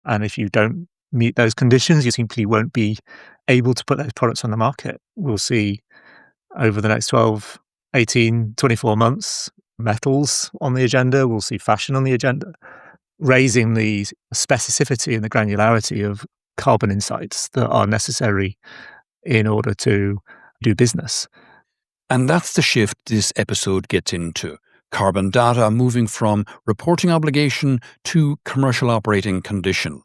And if you don't meet those conditions, you simply won't be able to put those products on the market. We'll see over the next 12, 18, 24 months, metals on the agenda. We'll see fashion on the agenda, raising the specificity and the granularity of carbon insights that are necessary in order to do business. And that's the shift this episode gets into. Carbon data moving from reporting obligation to commercial operating condition.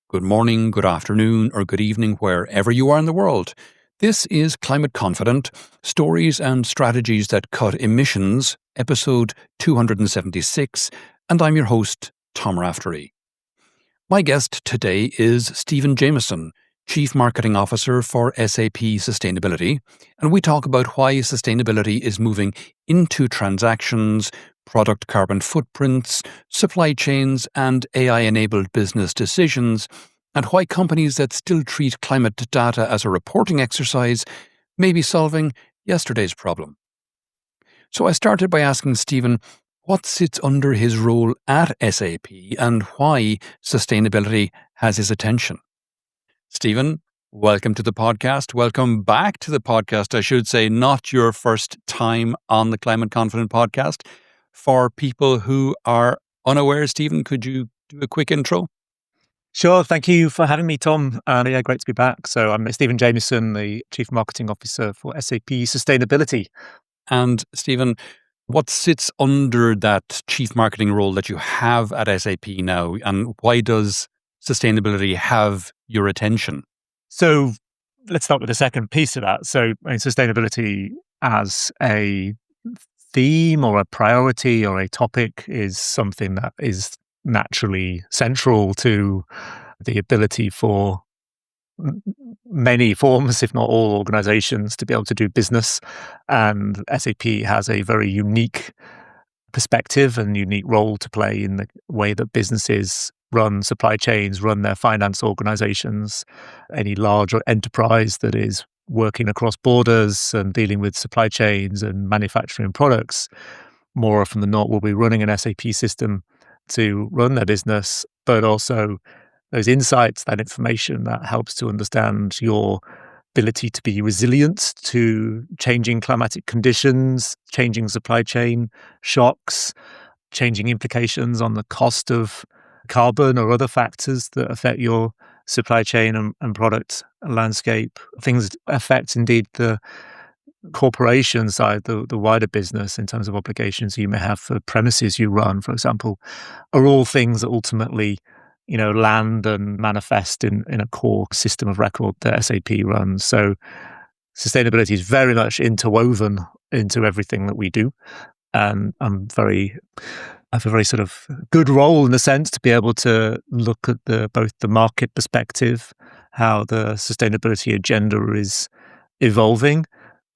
Good morning, good afternoon, or good evening, wherever you are in the world. This is Climate Confident, Stories and Strategies That Cut Emissions, episode 276, and I'm your host, Tom Raftery. My guest today is Stephen Jamieson, Chief Marketing Officer for SAP Sustainability, and we talk about why sustainability is moving into transactions, product carbon footprints, supply chains, and AI-enabled business decisions, and why companies that still treat climate data as a reporting exercise may be solving yesterday's problem. So I started by asking Stephen what sits under his role at SAP and why sustainability has his attention. Stephen, welcome to the podcast. Welcome back to the podcast, I should say, not your first time on the Climate Confident podcast. For people who are unaware, Stephen, could you do a quick intro? Sure. Thank you for having me, Tom. Yeah, great to be back. So I'm Stephen Jamieson, the Chief Marketing Officer for SAP Sustainability. And Stephen, what sits under that chief marketing role that you have at SAP now, and why does sustainability have your attention? So let's start with the second piece of that. So sustainability as a theme or a priority or a topic is something that is naturally central to the ability for many forms, if not all organizations, to be able to do business. And SAP has a very unique perspective and unique role to play in the way that businesses run supply chains, run their finance organizations. Any large enterprise that is working across borders and dealing with supply chains and manufacturing products, more often than not, will be running an SAP system to run their business, but also those insights, that information that helps to understand your ability to be resilient to changing climatic conditions, changing supply chain shocks, changing implications on the cost of carbon or other factors that affect your supply chain and product landscape. Things affect indeed the corporation side, the wider business in terms of obligations you may have for premises you run, for example, are all things that ultimately land and manifest in a core system of record that SAP runs. So sustainability is very much interwoven into everything that we do. And I have a very sort of good role in the sense to be able to look at both the market perspective, how the sustainability agenda is evolving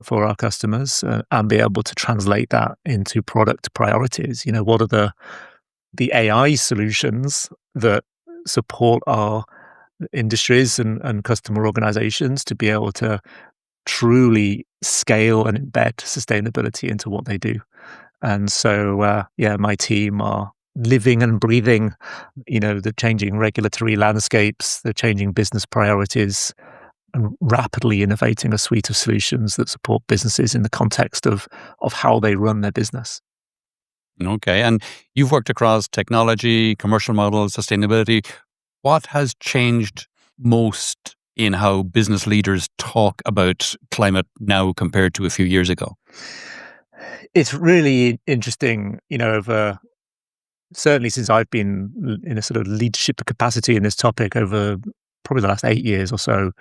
for our customers, and be able to translate that into product priorities. What are the AI solutions that support our industries and customer organizations to be able to truly scale and embed sustainability into what they do. And so, my team are living and breathing, the changing regulatory landscapes, the changing business priorities, and rapidly innovating a suite of solutions that support businesses in the context of how they run their business. Okay, and you've worked across technology, commercial models, sustainability. What has changed most in how business leaders talk about climate now compared to a few years ago? It's really interesting, certainly since I've been in a sort of leadership capacity in this topic over probably the last 8 years or so,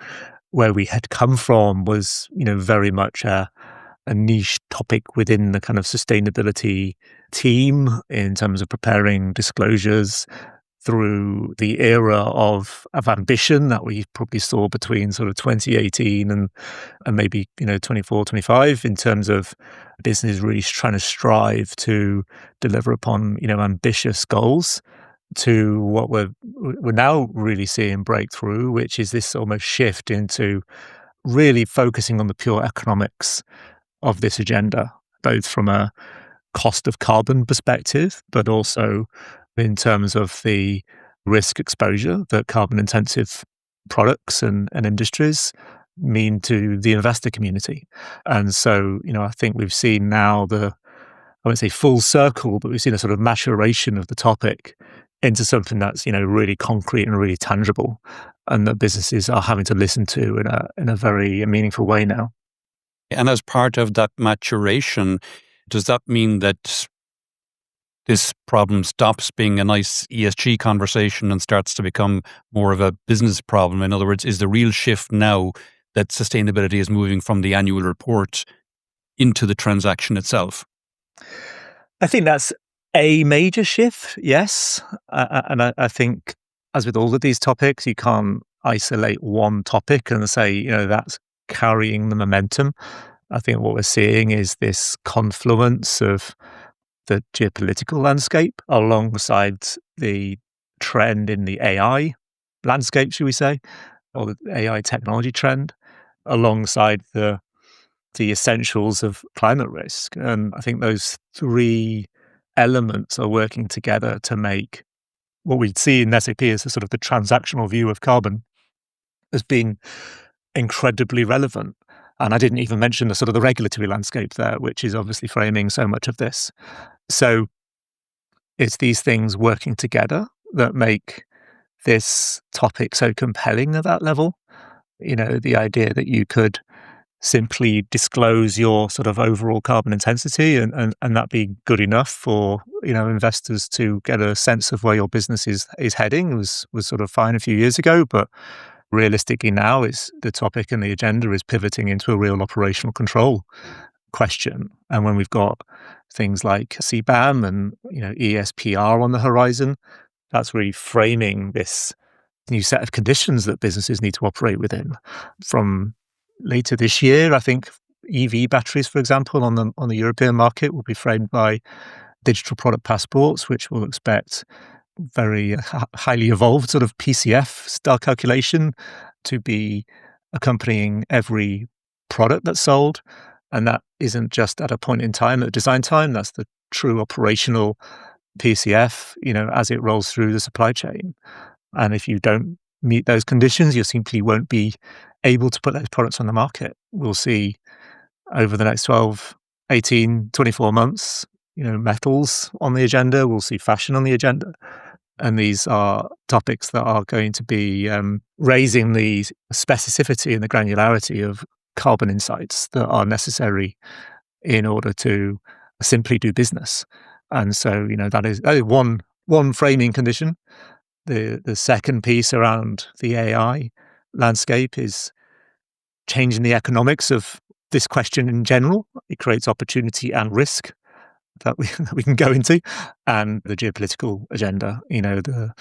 where we had come from was, very much a niche topic within the kind of sustainability team in terms of preparing disclosures through the era of ambition that we probably saw between sort of 2018 and maybe 24, 25 in terms of business really trying to strive to deliver upon ambitious goals, to what we're now really seeing breakthrough, which is this almost shift into really focusing on the pure economics of this agenda, both from a cost of carbon perspective, but also in terms of the risk exposure that carbon intensive products and industries mean to the investor community. And so, I think we've seen now I won't say full circle, but we've seen a sort of maturation of the topic into something that's, really concrete and really tangible, and that businesses are having to listen to in a very meaningful way now. And as part of that maturation, does that mean that this problem stops being a nice ESG conversation and starts to become more of a business problem? In other words, is the real shift now that sustainability is moving from the annual report into the transaction itself? I think that's a major shift, yes. And I think, as with all of these topics, you can't isolate one topic and say, that's carrying the momentum. I think what we're seeing is this confluence of the geopolitical landscape alongside the trend in the AI landscape, should we say, or the AI technology trend, alongside the essentials of climate risk. And I think those three elements are working together to make what we see in SAP as a sort of the transactional view of carbon as being incredibly relevant. And I didn't even mention the sort of the regulatory landscape there, which is obviously framing so much of this. So it's these things working together that make this topic so compelling at that level. The idea that you could simply disclose your sort of overall carbon intensity and that be good enough for, investors to get a sense of where your business is heading was sort of fine a few years ago. But realistically now is the topic and the agenda is pivoting into a real operational control question. And when we've got things like CBAM and, ESPR on the horizon, that's really framing this new set of conditions that businesses need to operate within. From later this year, I think EV batteries, for example, on the European market will be framed by digital product passports, which will expect very highly evolved sort of PCF style calculation to be accompanying every product that's sold. And that isn't just at a point in time, at design time, that's the true operational PCF, as it rolls through the supply chain. And if you don't meet those conditions, you simply won't be able to put those products on the market. We'll see over the next 12, 18, 24 months, metals on the agenda. We'll see fashion on the agenda. And these are topics that are going to be raising the specificity and the granularity of carbon insights that are necessary in order to simply do business. And so, that is one framing condition. The second piece around the AI landscape is changing the economics of this question in general. It creates opportunity and risk that we can go into, and the geopolitical agenda, the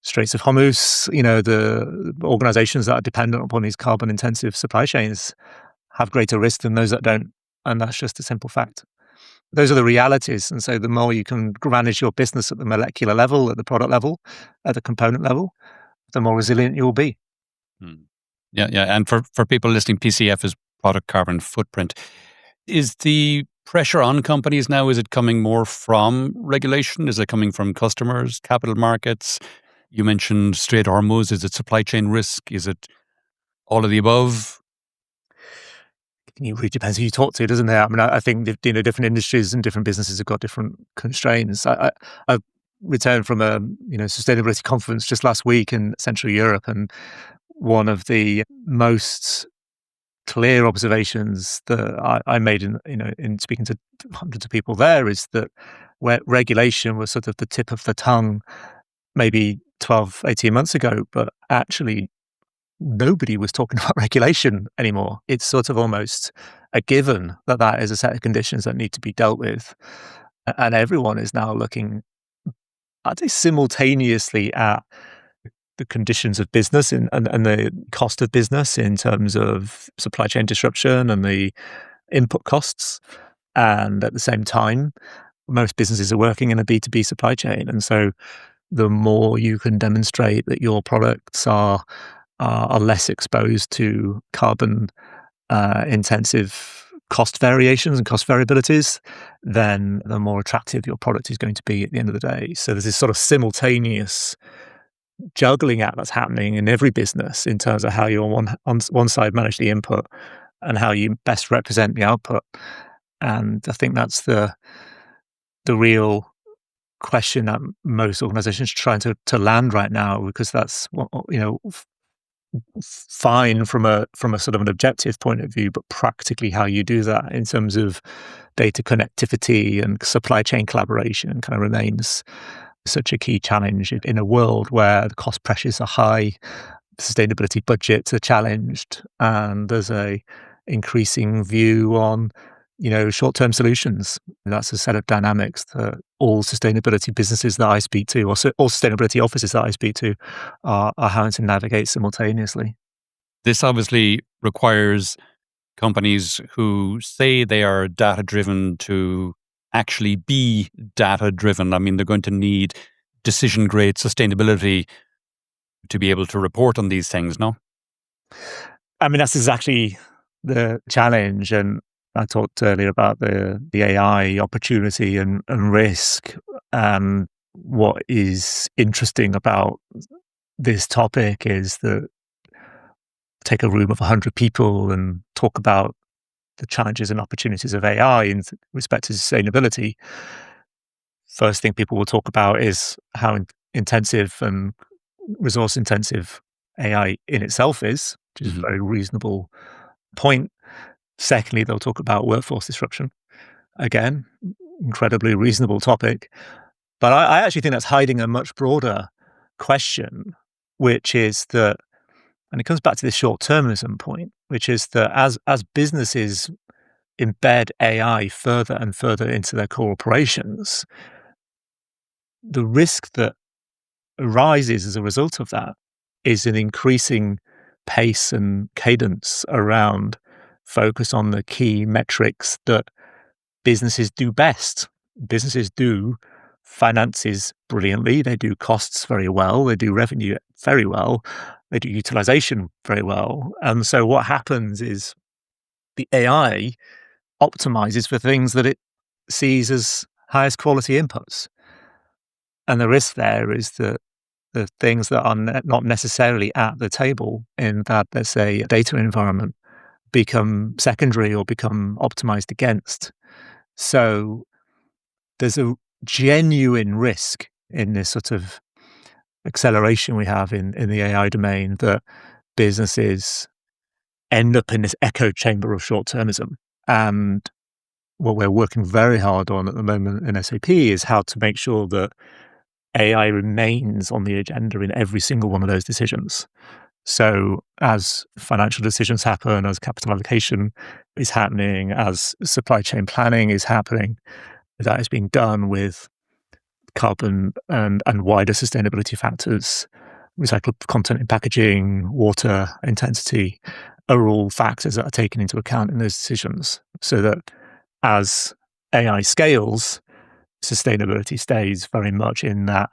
Straits of Hormuz, the organizations that are dependent upon these carbon intensive supply chains have greater risk than those that don't. And that's just a simple fact. Those are the realities. And so the more you can manage your business at the molecular level, at the product level, at the component level, the more resilient you will be. Yeah. And for people listening, PCF is product carbon footprint. Is the pressure on companies now, is it coming more from regulation? Is it coming from customers, capital markets? You mentioned Strait of Hormuz. Is it supply chain risk? Is it all of the above? It really depends who you talk to, doesn't it? I mean, I think different industries and different businesses have got different constraints. I returned from a sustainability conference just last week in Central Europe, and one of the most clear observations that I made in speaking to hundreds of people there is that where regulation was sort of the tip of the tongue maybe 12, 18 months ago, but actually nobody was talking about regulation anymore. It's sort of almost a given that is a set of conditions that need to be dealt with. And everyone is now looking, I'd say, simultaneously at the conditions of business and the cost of business in terms of supply chain disruption and the input costs. And at the same time, most businesses are working in a B2B supply chain. And so the more you can demonstrate that your products are less exposed to carbon intensive cost variations and cost variabilities, then the more attractive your product is going to be at the end of the day. So there's this sort of simultaneous juggling act that's happening in every business in terms of how you on one side manage the input and how you best represent the output. And I think that's the real question that most organizations are trying to land right now, because that's fine from a sort of an objective point of view, but practically how you do that in terms of data connectivity and supply chain collaboration kind of remains such a key challenge in a world where the cost pressures are high, sustainability budgets are challenged, and there's a increasing view on short-term solutions. That's a set of dynamics that all sustainability businesses that I speak to, or all sustainability offices that I speak to, are having to navigate simultaneously. This obviously requires companies who say they are data-driven to actually be data-driven. I mean, they're going to need decision-grade sustainability to be able to report on these things, no? I mean, that's exactly the challenge. And I talked earlier about the AI opportunity and risk. What is interesting about this topic is that take a room of 100 people and talk about the challenges and opportunities of AI in respect to sustainability. First thing people will talk about is how intensive and resource intensive AI in itself is, which is a very reasonable point. Secondly, they'll talk about workforce disruption. Again, incredibly reasonable topic. But I actually think that's hiding a much broader question, which is that, and it comes back to this short-termism point, which is that as businesses embed AI further and further into their core operations, the risk that arises as a result of that is an increasing pace and cadence around focus on the key metrics that businesses do best. Businesses do finances brilliantly. They do costs very well. They do revenue very well. They do utilization very well. And so what happens is the AI optimizes for things that it sees as highest quality inputs. And the risk there is that the things that are not necessarily at the table in that, let's say, data environment become secondary or become optimized against. So there's a genuine risk in this sort of acceleration we have in the AI domain that businesses end up in this echo chamber of short-termism. And what we're working very hard on at the moment in SAP is how to make sure that AI remains on the agenda in every single one of those decisions. So as financial decisions happen, as capital allocation is happening, as supply chain planning is happening, that is being done with carbon and wider sustainability factors. Recycled content in packaging, water intensity are all factors that are taken into account in those decisions, so that as AI scales, sustainability stays very much in that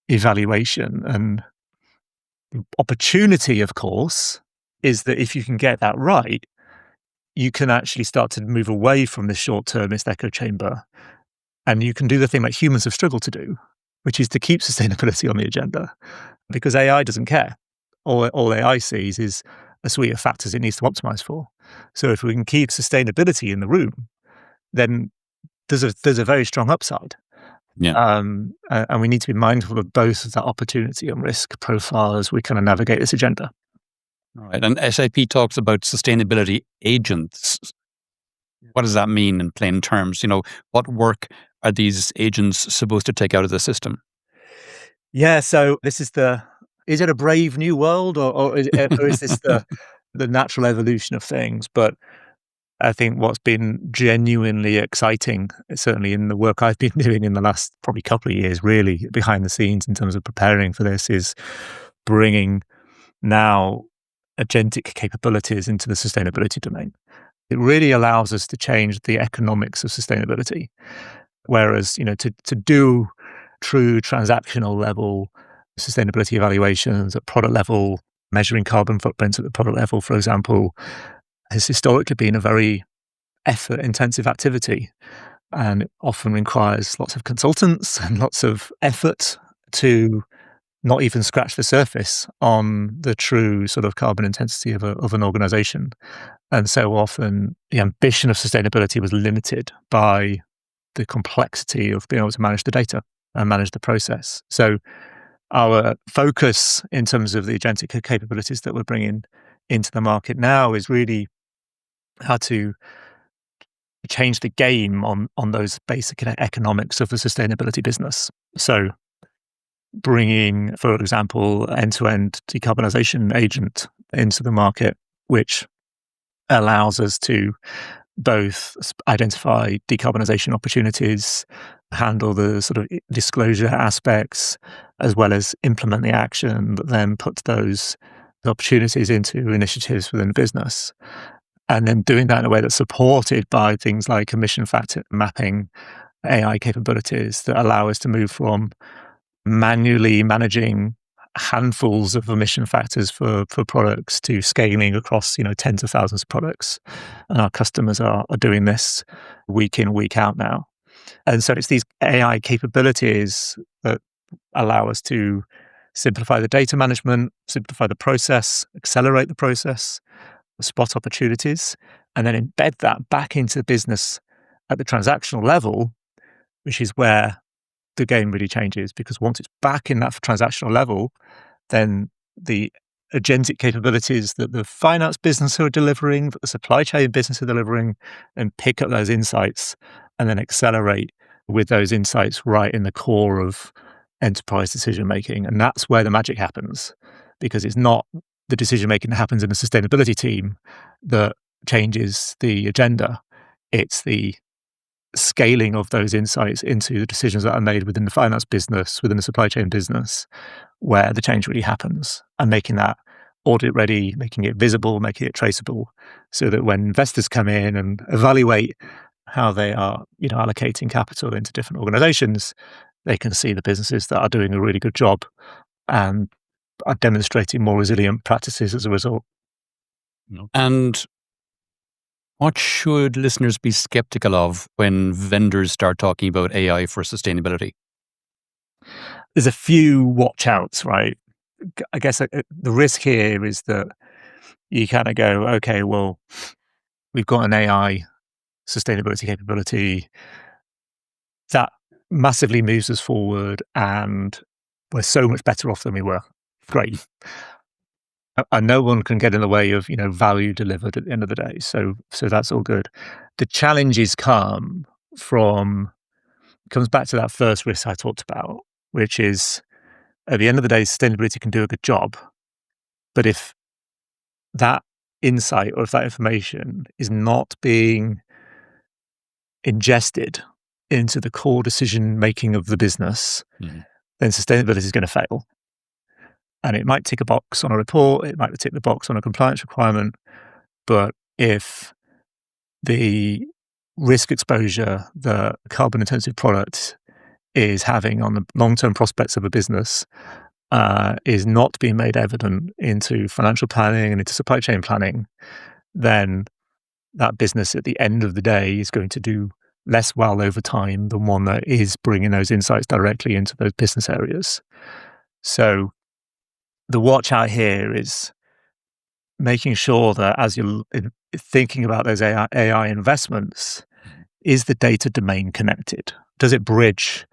evaluation. And the opportunity, of course, is that if you can get that right, you can actually start to move away from the short-termist echo chamber. And you can do the thing that humans have struggled to do, which is to keep sustainability on the agenda, because AI doesn't care. All AI sees is a suite of factors it needs to optimize for. So if we can keep sustainability in the room, then there's a very strong upside. Yeah. And we need to be mindful of both that opportunity and risk profile as we kind of navigate this agenda. All right. And SAP talks about sustainability agents. What does that mean in plain terms? What work are these agents supposed to take out of the system? Yeah. So this is is it a brave new world or is this the natural evolution of things? But I think what's been genuinely exciting, certainly in the work I've been doing in the last probably couple of years, really behind the scenes in terms of preparing for this, is bringing now agentic capabilities into the sustainability domain. It really allows us to change the economics of sustainability. Whereas, to do true transactional level sustainability evaluations at product level, measuring carbon footprints at the product level, for example, has historically been a very effort-intensive activity, and it often requires lots of consultants and lots of effort to not even scratch the surface on the true sort of carbon intensity of an organization. And so often the ambition of sustainability was limited by the complexity of being able to manage the data and manage the process. So our focus in terms of the agentic capabilities that we're bringing into the market now is really how to change the game on those basic economics of the sustainability business. So bringing, for example, end-to-end decarbonisation agent into the market, which allows us to both identify decarbonisation opportunities, handle the sort of disclosure aspects, as well as implement the action that then puts those opportunities into initiatives within the business. And then doing that in a way that's supported by things like emission factor mapping, AI capabilities that allow us to move from manually managing handfuls of emission factors for products to scaling across, tens of thousands of products. And our customers are doing this week in, week out now. And so it's these AI capabilities that allow us to simplify the data management, simplify the process, accelerate the process, spot opportunities, and then embed that back into the business at the transactional level, which is where the game really changes, because once it's back in that transactional level, then the agentic capabilities that the finance business are delivering, that the supply chain business are delivering, and pick up those insights and then accelerate with those insights right in the core of enterprise decision making. And that's where the magic happens, because it's not the decision making that happens in the sustainability team that changes the agenda. It's the scaling of those insights into the decisions that are made within the finance business, within the supply chain business, where the change really happens, and making that audit ready, making it visible, making it traceable, so that when investors come in and evaluate how they are, allocating capital into different organizations, they can see the businesses that are doing a really good job and are demonstrating more resilient practices as a result. And what should listeners be skeptical of when vendors start talking about AI for sustainability? There's a few watch outs, right? I guess the risk here is that you kind of go, okay, well, we've got an AI sustainability capability that massively moves us forward, and we're so much better off than we were. Great. And no one can get in the way of, value delivered at the end of the day. So that's all good. The challenges comes back to that first risk I talked about, which is at the end of the day, sustainability can do a good job. But if that insight or if that information is not being ingested into the core decision making of the business, then sustainability is going to fail. And it might tick a box on a report, it might tick the box on a compliance requirement, but if the risk exposure the carbon intensive product is having on the long-term prospects of a business is not being made evident into financial planning and into supply chain planning, then that business at the end of the day is going to do less well over time than one that is bringing those insights directly into those business areas. So the watch out here is making sure that as you're thinking about those AI investments, is the data domain connected? Does it bridge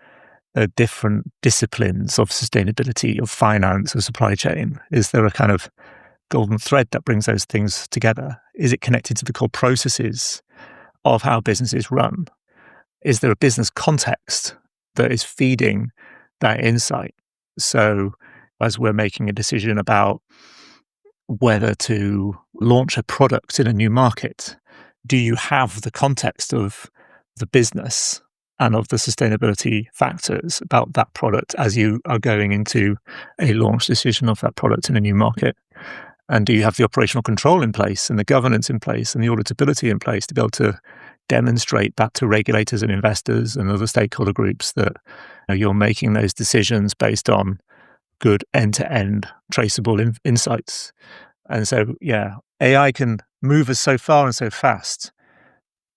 the different disciplines of sustainability, of finance, of supply chain? Is there a kind of golden thread that brings those things together? Is it connected to the core processes of how businesses run? Is there a business context that is feeding that insight? So as we're making a decision about whether to launch a product in a new market, do you have the context of the business and of the sustainability factors about that product as you are going into a launch decision of that product in a new market? And do you have the operational control in place and the governance in place and the auditability in place to be able to demonstrate back to regulators and investors and other stakeholder groups that you're making those decisions based on good end-to-end traceable insights? And so, AI can move us so far and so fast.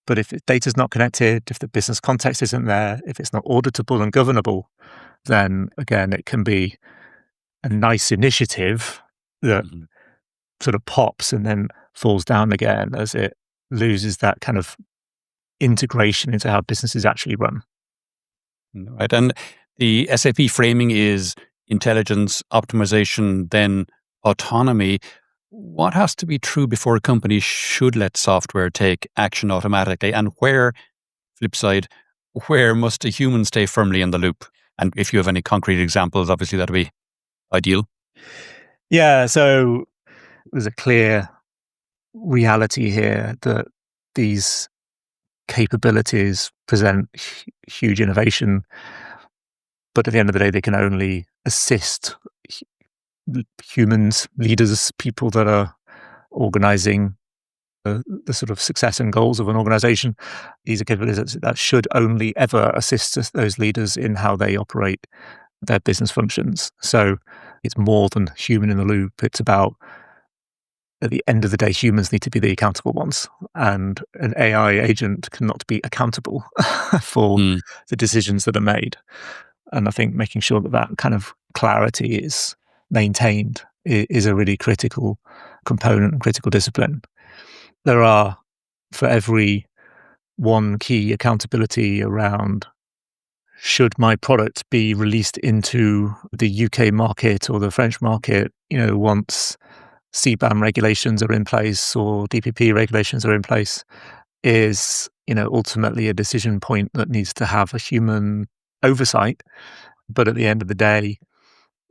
But if data's not connected, if the business context isn't there, if it's not auditable and governable, then again, it can be a nice initiative that Mhm. sort of pops and then falls down again as it loses that kind of integration into how businesses actually run. Right. And the SAP framing is intelligence, optimization, then autonomy. What has to be true before a company should let software take action automatically? And where, flip side, where must a human stay firmly in the loop? And if you have any concrete examples, obviously that'd be ideal. Yeah, so there's a clear reality here that these capabilities present huge innovation, but at the end of the day, they can only assist humans, leaders, people that are organizing the sort of success and goals of an organization. These are capabilities that should only ever assist those leaders in how they operate their business functions. So it's more than human in the loop. It's about, at the end of the day, humans need to be the accountable ones, and an AI agent cannot be accountable for Mm, the decisions that are made. And I think making sure that that kind of clarity is maintained is a really critical component and critical discipline. There are, for every one key accountability around, should my product be released into the UK market or the French market, once CBAM regulations are in place or DPP regulations are in place, is, ultimately a decision point that needs to have a human oversight. But at the end of the day,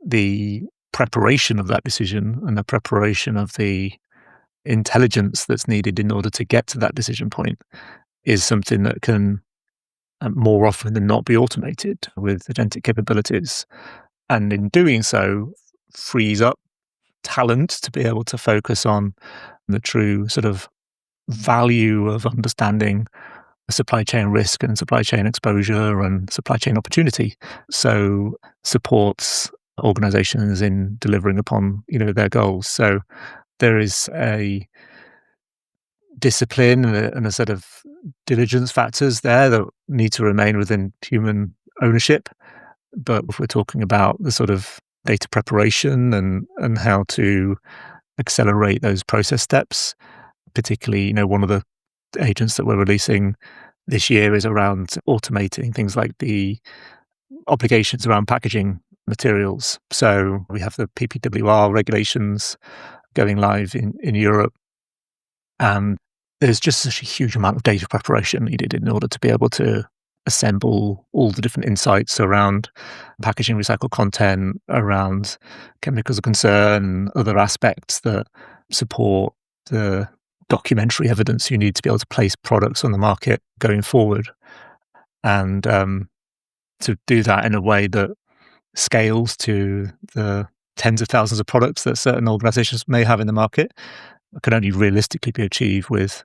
the preparation of that decision and the preparation of the intelligence that's needed in order to get to that decision point is something that can, more often than not, be automated with agentic capabilities. And in doing so, frees up talent to be able to focus on the true sort of value of understanding supply chain risk and supply chain exposure and supply chain opportunity. So supports organizations in delivering upon, their goals. So there is a discipline and a set of diligence factors there that need to remain within human ownership. But if we're talking about the sort of data preparation and how to accelerate those process steps, particularly, one of the agents that we're releasing this year is around automating things like the obligations around packaging materials. So we have the PPWR regulations going live in Europe, and there's just such a huge amount of data preparation needed in order to be able to assemble all the different insights around packaging recycled content, around chemicals of concern, other aspects that support the documentary evidence you need to be able to place products on the market going forward. And to do that in a way that scales to the tens of thousands of products that certain organizations may have in the market can only realistically be achieved with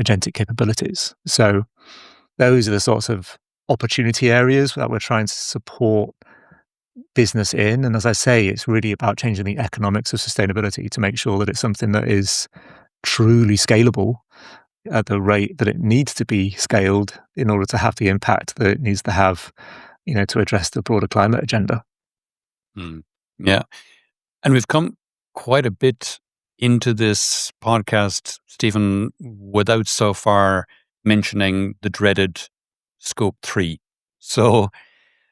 agentic capabilities. So those are the sorts of opportunity areas that we're trying to support business in. And as I say, it's really about changing the economics of sustainability to make sure that it's something that is truly scalable at the rate that it needs to be scaled in order to have the impact that it needs to have, to address the broader climate agenda. mm. Yeah. And we've come quite a bit into this podcast, Stephen, without so far mentioning the dreaded Scope 3. So,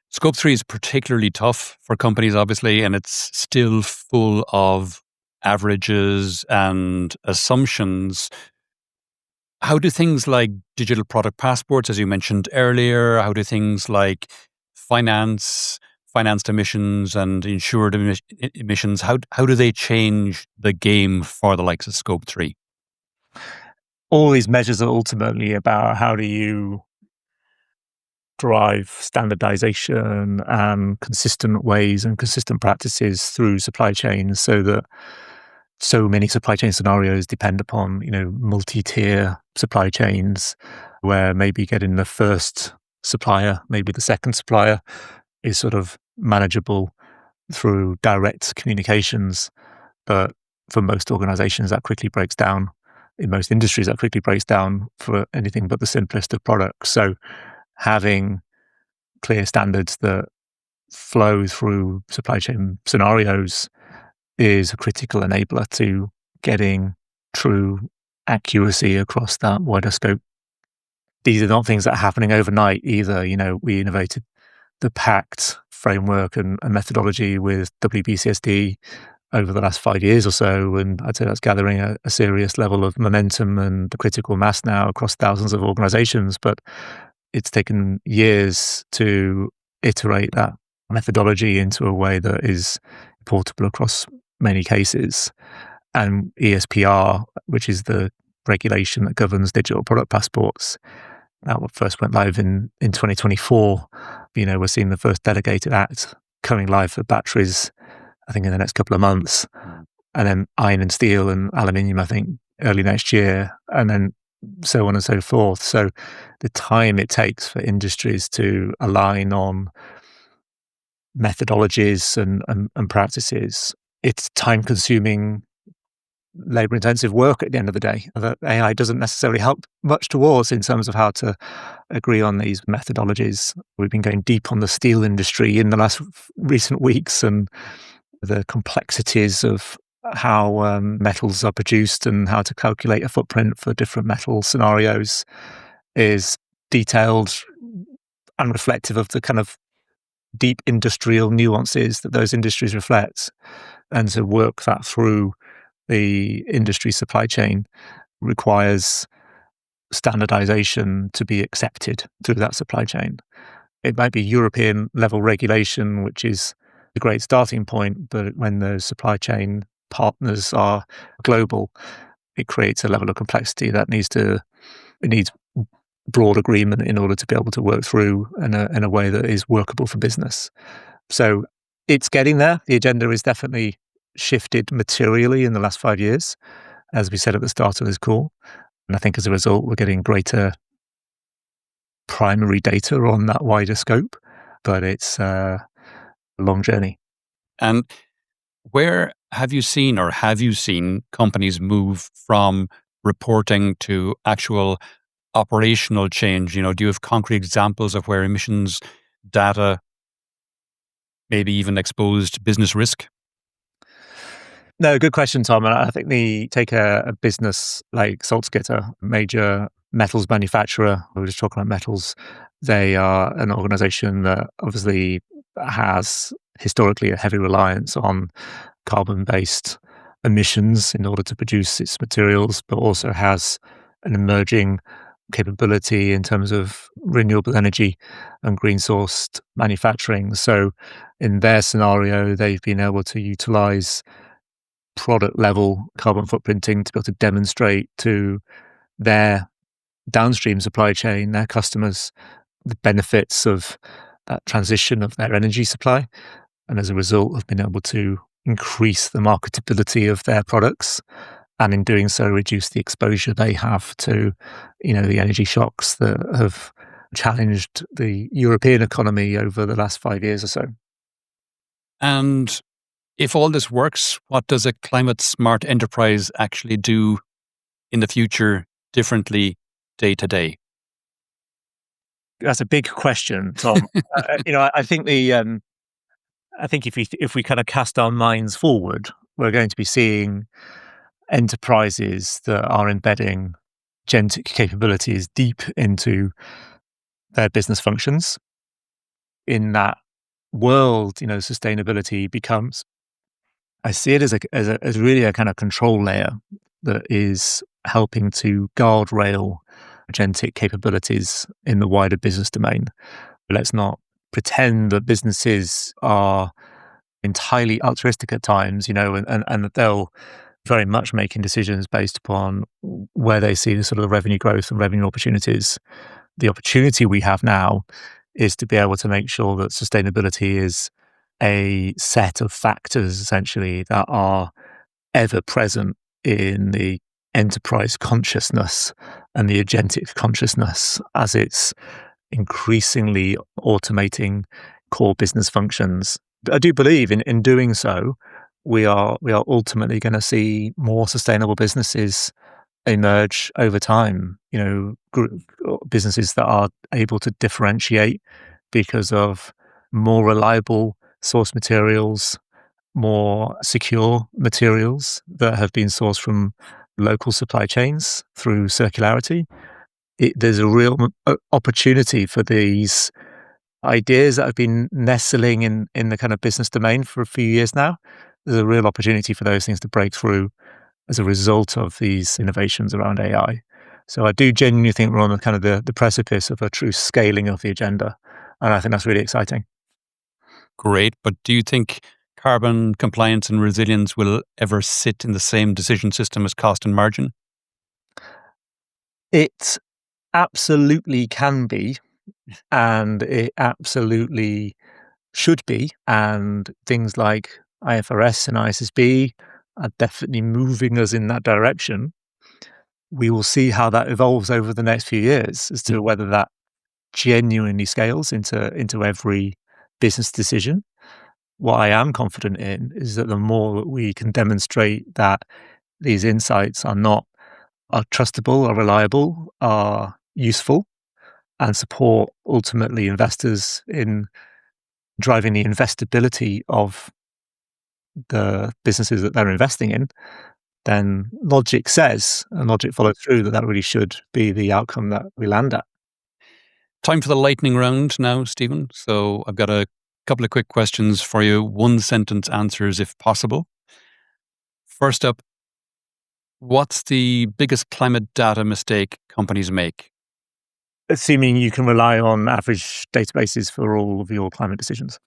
Scope 3 is particularly tough for companies, obviously, and it's still full of averages and assumptions. How do things like digital product passports, as you mentioned earlier, how do things like financed emissions and insured emissions, how do they change the game for the likes of Scope 3? All these measures are ultimately about how do you drive standardization and consistent ways and consistent practices through supply chains so that so many supply chain scenarios depend upon, multi-tier supply chains where maybe getting the first supplier, maybe the second supplier is sort of manageable through direct communications. But for most organizations, that quickly breaks down. In most industries, that quickly breaks down for anything but the simplest of products. So having clear standards that flow through supply chain scenarios is a critical enabler to getting true accuracy across that wider scope. These are not things that are happening overnight either. We innovated the PACT framework and methodology with WBCSD over the last 5 years or so, and I'd say that's gathering a serious level of momentum and the critical mass now across thousands of organizations. But it's taken years to iterate that methodology into a way that is portable across many cases. And ESPR, which is the regulation that governs digital product passports, that first went live in 2024. We're seeing the first delegated act coming live for batteries, I think, in the next couple of months. And then iron and steel and aluminium, I think, early next year. And then so on and so forth. So the time it takes for industries to align on methodologies and practices, it's time-consuming, labor-intensive work at the end of the day that AI doesn't necessarily help much towards in terms of how to agree on these methodologies. We've been going deep on the steel industry in the last recent weeks, and the complexities of how metals are produced and how to calculate a footprint for different metal scenarios is detailed and reflective of the kind of deep industrial nuances that those industries reflect. And to work that through the industry supply chain requires standardization to be accepted through that supply chain. It might be European level regulation, which is a great starting point, but when the supply chain partners are global, it creates a level of complexity that needs broad agreement in order to be able to work through in a way that is workable for business. So it's getting there. The agenda is definitely shifted materially in the last 5 years, as we said at the start of this call. And I think as a result, we're getting greater primary data on that wider scope, but it's a long journey. And where have you seen companies move from reporting to actual operational change? Do you have concrete examples of where emissions data maybe even exposed business risk? No, good question, Tom. And I think take a business like Salzgitter, a major metals manufacturer. We were just talking about metals. They are an organization that obviously has historically a heavy reliance on carbon-based emissions in order to produce its materials, but also has an emerging capability in terms of renewable energy and green-sourced manufacturing. So in their scenario, they've been able to utilize product-level carbon footprinting to be able to demonstrate to their downstream supply chain, their customers, the benefits of that transition of their energy supply. And as a result, have been able to increase the marketability of their products, and in doing so, reduce the exposure they have to, the energy shocks that have challenged the European economy over the last 5 years or so. And if all this works, what does a climate smart enterprise actually do in the future differently day to day? That's a big question, Tom. I think if we kind of cast our minds forward, we're going to be seeing enterprises that are embedding agentic capabilities deep into their business functions. In that world, sustainability becomes, I see it as really a kind of control layer that is helping to guardrail agentic capabilities in the wider business domain. Let's not pretend that businesses are entirely altruistic at times, and that they'll very much making decisions based upon where they see the sort of revenue growth and revenue opportunities. The opportunity we have now is to be able to make sure that sustainability is a set of factors, essentially, that are ever present in the enterprise consciousness and the agentic consciousness as it's increasingly automating core business functions. I do believe in doing so, we are ultimately going to see more sustainable businesses emerge over time. Businesses that are able to differentiate because of more reliable source materials, more secure materials that have been sourced from local supply chains through circularity. There's a real opportunity for these ideas that have been nestling in the kind of business domain for a few years now. There's a real opportunity for those things to break through as a result of these innovations around AI. So I do genuinely think we're on the kind of the precipice of a true scaling of the agenda. And I think that's really exciting. Great. But do you think carbon compliance and resilience will ever sit in the same decision system as cost and margin? It absolutely can be, and it absolutely should be. And things like IFRS and ISSB are definitely moving us in that direction. We will see how that evolves over the next few years as to whether that genuinely scales into every business decision. What I am confident in is that the more that we can demonstrate that these insights are trustable, are reliable, are useful, and support ultimately investors in driving the investability of the businesses that they're investing in, then logic says, and logic follows through, that really should be the outcome that we land at. Time for the lightning round now, Stephen. So I've got a couple of quick questions for you. One sentence answers if possible. First up, what's the biggest climate data mistake companies make? Assuming you can rely on average databases for all of your climate decisions.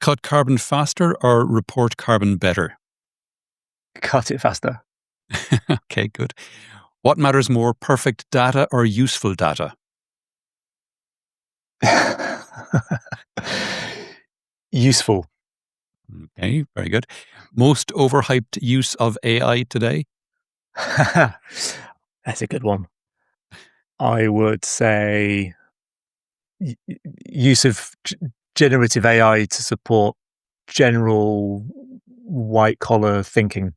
Cut carbon faster or report carbon better? Cut it faster. Okay, good. What matters more, perfect data or useful data? Useful. Okay, very good. Most overhyped use of AI today? That's a good one. I would say use of generative AI to support general white collar thinking.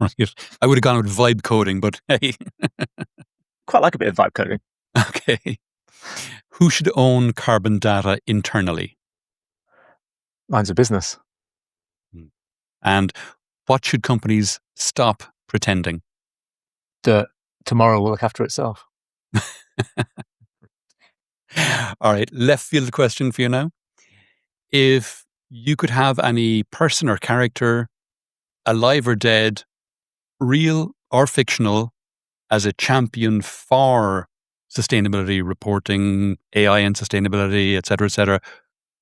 Right. I would have gone with vibe coding, but hey. Quite like a bit of vibe coding. Okay. Who should own carbon data internally? Lines of business. And what should companies stop pretending? That tomorrow will look after itself. All right, left field question for you now. If you could have any person or character, alive or dead, real or fictional, as a champion for sustainability reporting, AI and sustainability, et cetera,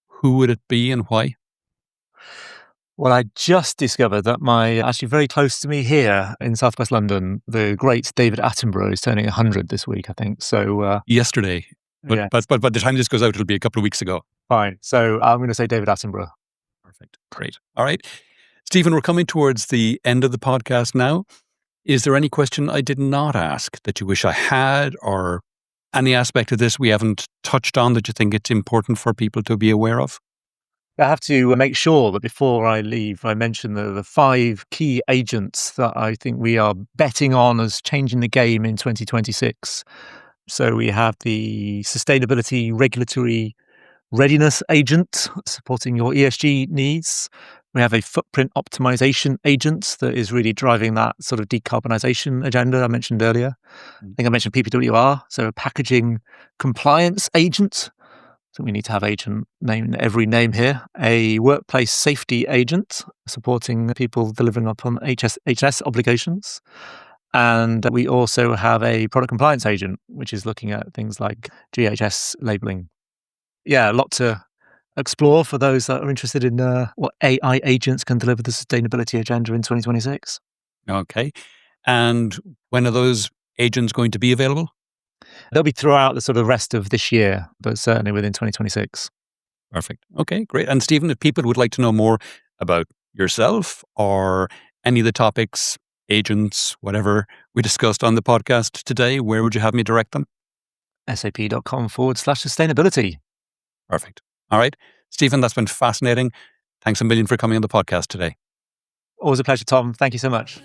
who would it be and why? Well, I just discovered that actually very close to me here in Southwest London, the great David Attenborough is turning 100 this week, I think. So, Yesterday. But, yeah, but by the time this goes out, it'll be a couple of weeks ago. fine. So I'm going to say David Attenborough. Perfect. Great. All right. Stephen, we're coming towards the end of the podcast now. Is there any question I did not ask that you wish I had, or any aspect of this we haven't touched on that you think it's important for people to be aware of? I have to make sure that before I leave, I mention the 5 key agents that I think we are betting on as changing the game in 2026. So we have the Sustainability Regulatory Readiness Agent supporting your ESG needs. We have a footprint optimization agent that is really driving that sort of decarbonisation agenda I mentioned earlier. I think I mentioned PPWR, so a packaging compliance agent. So we need to have agent name every name here. A workplace safety agent supporting people delivering upon HS obligations. And we also have a product compliance agent, which is looking at things like GHS labeling. Yeah, a lot to explore for those that are interested in what AI agents can deliver the sustainability agenda in 2026. Okay. And when are those agents going to be available? They'll be throughout the sort of rest of this year, but certainly within 2026. Perfect. Okay, great. And Stephen, if people would like to know more about yourself or any of the topics, agents, whatever we discussed on the podcast today, where would you have me direct them? sap.com/sustainability. Perfect. All right. Stephen, that's been fascinating. Thanks a million for coming on the podcast today. Always a pleasure, Tom. Thank you so much.